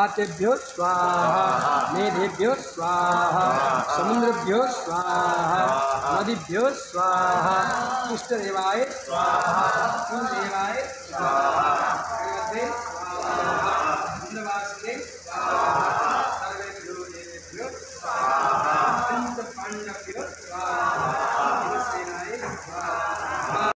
वातेभ्यो स्वाहा, मेधेभ्यो स्वाहा, समुद्रभ्यो स्वाहा, नदीभ्यो स्वाहा, इष्टदेवाय स्वाहा, कुलदेवाय स्वाहा, भगवते स्वाहा, इंद्रवासिने स्वाहा, सर्वेभ्यो देवेभ्यो स्वाहा, पंचपांडवेभ्यो स्वाहा, शिवसेनाय स्वाहा।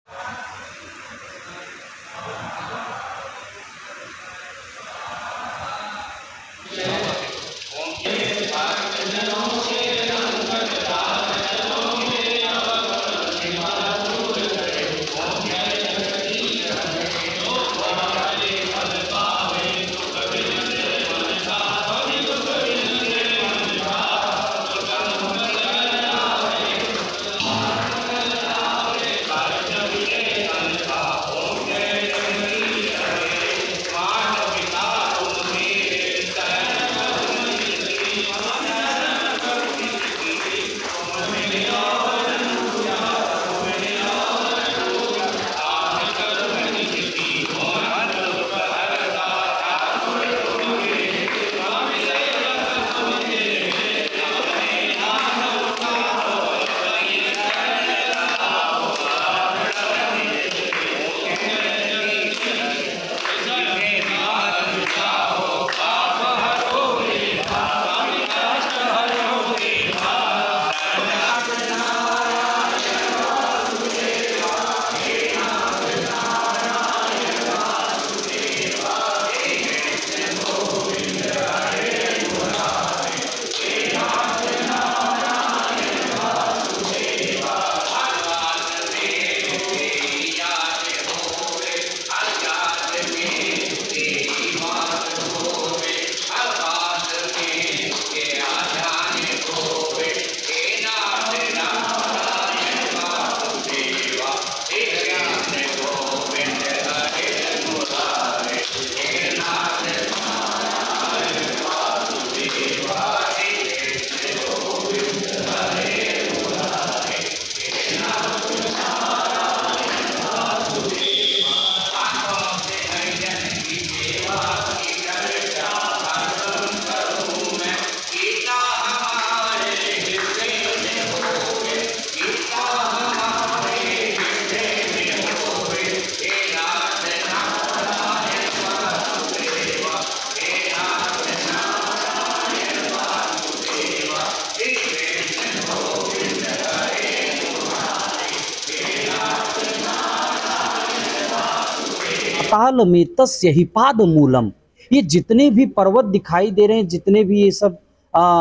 पाताल में तस्य ही पाद मूलम। ये जितने भी पर्वत दिखाई दे रहे हैं, जितने भी ये सब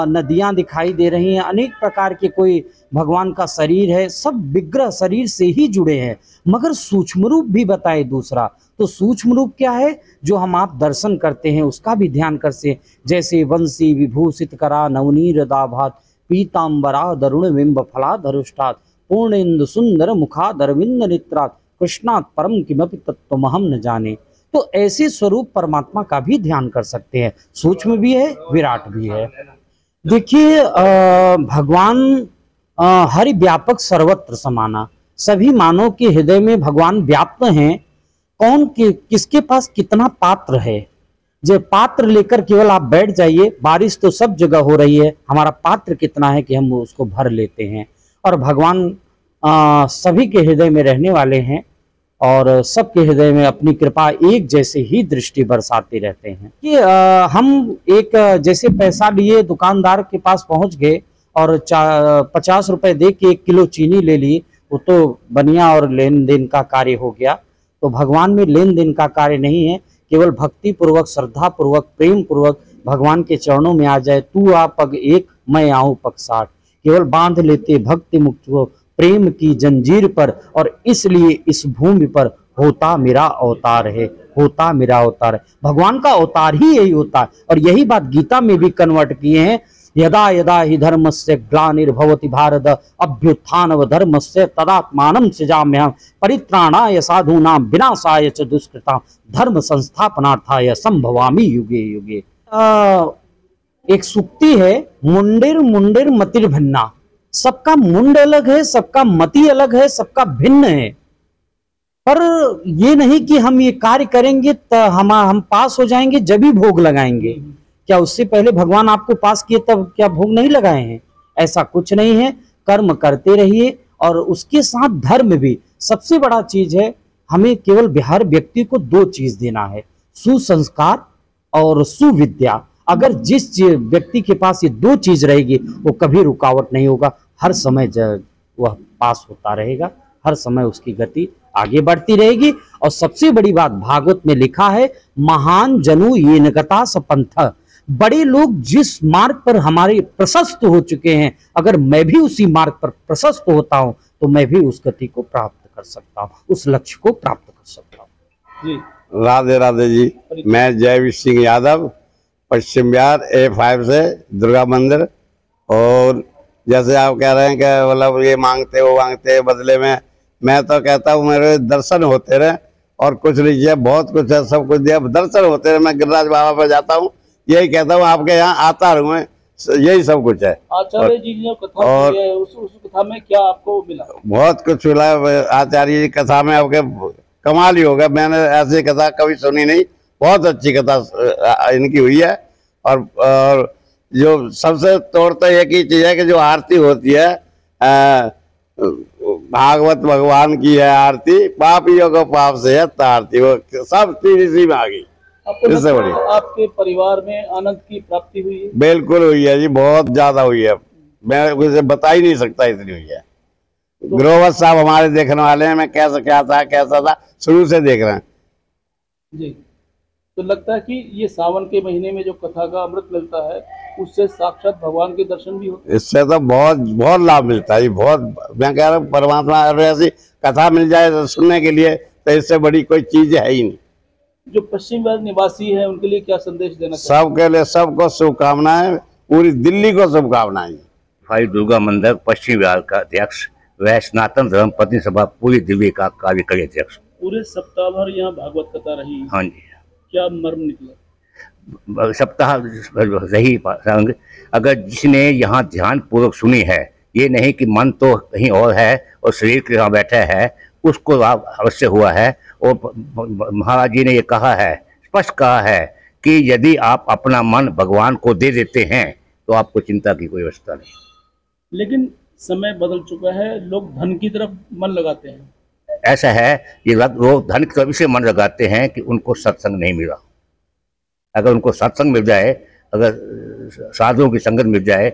नदियां दिखाई दे रही हैं, अनेक प्रकार के कोई भगवान का शरीर है, सब विग्रह शरीर से ही जुड़े हैं। मगर सूक्ष्म रूप भी बताए दूसरा, तो सूक्ष्म रूप क्या है जो हम आप दर्शन करते हैं उसका भी ध्यान कर से, जैसे वंशी विभूषित करा नवनीर दाभात पीताम्बरा दरुण बिंब फला धरुष्टात पूर्णेन्दु सुंदर मुखा दरविंद नेत्रात कृष्णात् परम किमपि तत्त्वमहं न जाने। तो ऐसे स्वरूप परमात्मा का भी ध्यान कर सकते हैं, सूक्ष्म भी है विराट भी है। देखिए भगवान हरि व्यापक सर्वत्र समाना, सभी मानव के हृदय में भगवान व्याप्त हैं। कौन किसके पास कितना पात्र है, जो पात्र लेकर केवल आप बैठ जाइए, बारिश तो सब जगह हो रही है, हमारा पात्र कितना है कि हम उसको भर लेते हैं। और भगवान सभी के हृदय में रहने वाले हैं और सबके हृदय में अपनी कृपा एक जैसे ही दृष्टि बरसाते रहते हैं। कि हम एक जैसे पैसा लिए दुकानदार के पास पहुंच गए और 50 रुपए दे के 1 किलो चीनी ले ली, वो तो बनिया और लेन देन का कार्य हो गया। तो भगवान में लेन देन का कार्य नहीं है, केवल भक्ति पूर्वक श्रद्धा पूर्वक प्रेम पूर्वक भगवान के चरणों में आ जाए। तू आ पग एक मैं आऊं पग 60, केवल बांध लेते भक्ति मुक्त को प्रेम की जंजीर पर, और इसलिए इस भूमि पर होता मेरा अवतार है, होता मेरा अवतार है। भगवान का अवतार ही यही होता है। और यही बात गीता में भी कन्वर्ट किए हैं, यदा यदा हि धर्मस्य ग्लानिर्भवति भारत अभ्युत्थानव धर्मस्य तदात्मानं सृजाम्यहं परित्राणाय साधूनां विनाशाय च दुष्कृतां धर्म संस्थापनार्थाय संभवामि युगे युगे। एक सूक्ति है, मुंडिर मुंडिर मतिर भिन्ना, सबका मुंड अलग है, सबका मति अलग है, सबका भिन्न है। पर ये नहीं कि हम ये कार्य करेंगे तो हम पास हो जाएंगे जब ही भोग लगाएंगे। क्या उससे पहले भगवान आपको पास किए तब क्या भोग नहीं लगाए हैं? ऐसा कुछ नहीं है। कर्म करते रहिए और उसके साथ धर्म भी सबसे बड़ा चीज है। हमें केवल हर व्यक्ति को दो चीज देना है, सुसंस्कार और सुविद्या। अगर व्यक्ति के पास ये दो चीज रहेगी वो कभी रुकावट नहीं होगा, हर समय वह पास होता रहेगा, हर समय उसकी गति आगे बढ़ती रहेगी। और सबसे बड़ी बात भागवत में लिखा है, महान जनु येन गता सपंथ। बड़े लोग जिस मार्ग पर हमारे प्रशस्त हो चुके हैं, अगर मैं भी उसी मार्ग पर प्रशस्त होता हूं तो मैं भी उस गति को प्राप्त कर सकता हूं, उस लक्ष्य को प्राप्त कर सकता हूं। जी राधे राधे जी। मैं जयवीर सिंह यादव, पश्चिम बिहार A5 से दुर्गा मंदिर। और जैसे आप कह रहे हैं कि मतलब ये मांगते वो मांगते बदले में, मैं तो कहता हूँ मेरे दर्शन होते रहे और कुछ नहीं चाहिए, बहुत कुछ है, सब कुछ दिया, दर्शन होते रहे। मैं गिरिराज बाबा पर जाता हूँ, यही कहता हूँ आपके यहाँ आता रहूँ मैं, यही सब कुछ है। आचार्य जी ने कथा और है, उस कथा में क्या आपको मिला? बहुत कुछ मिला आचार्य जी कथा में, आपके कमाल ही होगा। मैंने ऐसी कथा कभी सुनी नहीं, बहुत अच्छी कथा इनकी हुई है। और जो सबसे तौर तो एक ही चीज है कि जो आरती होती है भागवत भगवान की है आरती, पापियों को पाप से है तारती, वो सब चीज इसी में आ गई। इससे बड़ी आपके परिवार में आनंद की प्राप्ति हुई है? बिल्कुल हुई है जी, बहुत ज्यादा हुई है, मैं उसे बता ही नहीं सकता, इतनी हुई है। ग्रोवर साहब हमारे देखने वाले हैं, मैं कैसा कैसा था शुरू से देख रहे हैं जी। तो लगता है कि ये सावन के महीने में जो कथा का अमृत मिलता है उससे साक्षात भगवान के दर्शन भी होते हैं। इससे तो बहुत बहुत लाभ मिलता है, बहुत। मैं कह रहा हूँ परमात्मा ऐसी कथा मिल जाए तो सुनने के लिए, तो इससे बड़ी कोई चीज है ही नहीं। जो पश्चिम बंगाल निवासी है उनके लिए क्या संदेश देना चाहिए? सबके लिए सबको शुभकामनाएं, पूरी दिल्ली को शुभकामनाएं। भाई दुर्गा मंदिर पश्चिम बिहार का अध्यक्ष, वह सनातन धर्म पत्नी सभा पूरी दिल्ली का कार्यकारी अध्यक्ष। पूरे सप्ताह भर यहाँ भागवत कथा रही। हाँ जी। क्या मर्म निकला? सप्ताह रही संग, अगर जिसने यहाँ ध्यान पूर्वक सुनी है, ये नहीं कि मन तो कहीं और है और शरीर के यहाँ बैठा है, उसको लाभ अवश्य हुआ है। और महाराज जी ने ये कहा है, स्पष्ट कहा है कि यदि आप अपना मन भगवान को दे देते हैं तो आपको चिंता की कोई अवस्था नहीं। लेकिन समय बदल चुका है, लोग धन की तरफ मन लगाते हैं। ऐसा है, ये लोग धन की तरफ इसलिए मन लगाते हैं कि उनको सत्संग नहीं मिला। अगर उनको सत्संग मिल जाए, अगर साधुओं की संगत मिल जाए,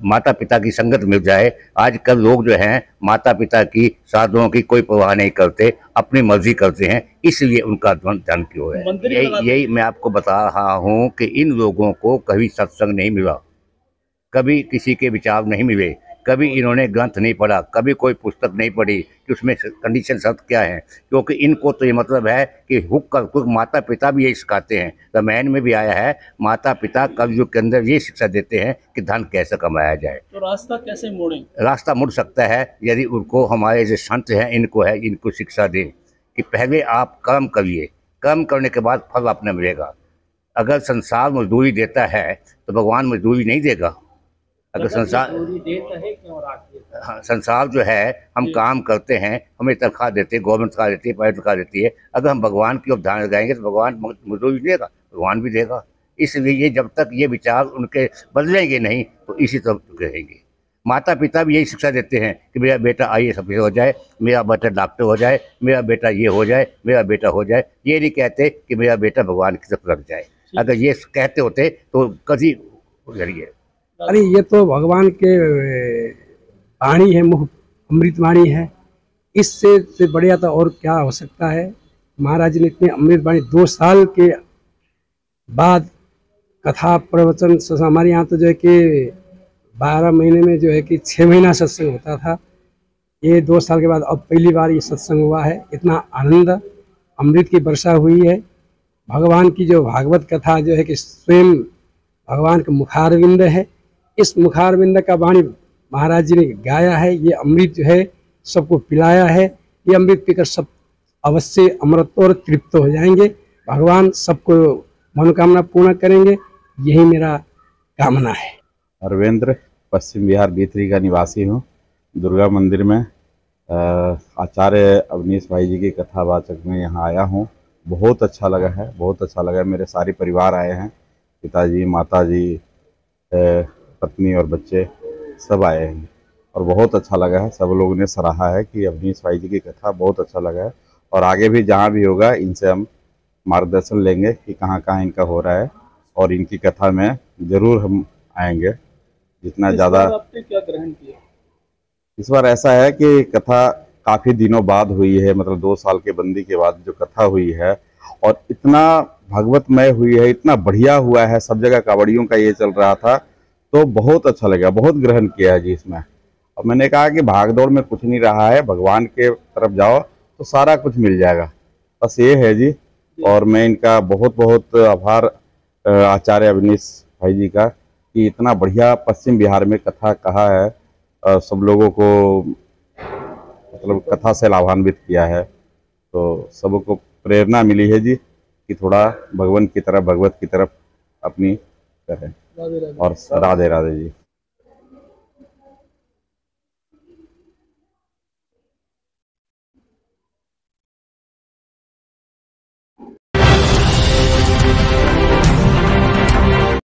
माता पिता की संगत मिल जाए। आजकल लोग जो हैं माता पिता की, साधुओं की कोई परवाह नहीं करते, अपनी मर्जी करते हैं, इसलिए उनका धन क्यों है। यही मैं आपको बता रहा हूँ कि इन लोगों को कभी सत्संग नहीं मिला, कभी किसी के विचार नहीं मिले, कभी इन्होंने ग्रंथ नहीं पढ़ा, कभी कोई पुस्तक नहीं पढ़ी कि उसमें कंडीशन शर्त क्या है। क्योंकि इनको तो ये मतलब है कि हुक कर, माता पिता भी यही सिखाते हैं, रामायण में भी आया है, माता पिता कलयुग के अंदर ये शिक्षा देते हैं कि धन कैसे कमाया जाए। तो रास्ता कैसे मोड़ें? रास्ता मुड़ सकता है यदि उनको हमारे जो संत हैं इनको शिक्षा दें कि पहले आप कर्म करिए, कर्म करने के बाद फल आपने मिलेगा। अगर संसार मजदूरी देता है तो भगवान मजदूरी नहीं देगा। अगर संसार हाँ, संसार जो है हम काम करते हैं, हमें तनख्वाह देते हैं, गवर्नमेंट तनख्वाह देती है, प्राइवेट तनख्वाह देती है। अगर हम भगवान की ओर ध्यान लगाएंगे तो भगवान मजदूरी देगा, भगवान भी देगा। इसलिए जब तक ये विचार उनके बदलेंगे नहीं तो इसी तरह रहेंगे। माता पिता भी यही शिक्षा देते हैं कि मेरा बेटा IAS ऑफिसर हो जाए, मेरा बेटा डॉक्टर हो जाए, मेरा बेटा ये हो जाए, मेरा बेटा हो जाए। ये नहीं कहते कि मेरा बेटा भगवान की तरफ लग जाए। अगर ये कहते होते तो कभी जरिए। अरे ये तो भगवान के वाणी है, मुख अमृत वाणी है, इससे बढ़िया तो और क्या हो सकता है। महाराज ने इतनी अमृत वाणी 2 साल के बाद कथा प्रवचन, हमारे यहाँ तो जो है कि 12 महीने में जो है कि 6 महीना सत्संग होता था। ये 2 साल के बाद अब पहली बार ये सत्संग हुआ है। इतना आनंद, अमृत की वर्षा हुई है। भगवान की जो भागवत कथा जो है कि स्वयं भगवान का मुखारविंद है, इस मुखारविंद का वाणी महाराज जी ने गाया है। ये अमृत जो है सबको पिलाया है। ये अमृत पीकर सब अवश्य अमृत और तृप्त हो जाएंगे। भगवान सबको मनोकामना पूर्ण करेंगे, यही मेरा कामना है। अरविंद्र, पश्चिम बिहार B3 का निवासी हूँ। दुर्गा मंदिर में आचार्य अवनीश भाई जी की कथावाचक में यहाँ आया हूँ। बहुत अच्छा लगा है, बहुत अच्छा लगा। मेरे सारे परिवार आए हैं, पिताजी, माताजी, पत्नी और बच्चे सब आए हैं और बहुत अच्छा लगा है। सब लोगों ने सराहा है कि अवनीश भाई जी की कथा बहुत अच्छा लगा है और आगे भी जहाँ भी होगा इनसे हम मार्गदर्शन लेंगे कि कहाँ कहाँ इनका हो रहा है और इनकी कथा में ज़रूर हम आएंगे जितना इस ज़्यादा। बार आपने क्या ग्रहण किया? इस बार ऐसा है कि कथा काफ़ी दिनों बाद हुई है, मतलब 2 साल के बंदी के बाद जो कथा हुई है और इतना भगवतमय हुई है, इतना बढ़िया हुआ है। सब जगह कावड़ियों का ये चल रहा था तो बहुत अच्छा लगा, बहुत ग्रहण किया है जी इसमें। और मैंने कहा कि भाग दौड़ में कुछ नहीं रहा है, भगवान के तरफ जाओ तो सारा कुछ मिल जाएगा, बस ये है जी। और मैं इनका बहुत बहुत आभार आचार्य अवनीश भाई जी का कि इतना बढ़िया पश्चिम बिहार में कथा कहा है, सब लोगों को मतलब कथा से लाभान्वित किया है। तो सबको प्रेरणा मिली है जी कि थोड़ा भगवान की तरफ, भगवत की तरफ अपनी करें। राधे राधे। और राधे राधे जी।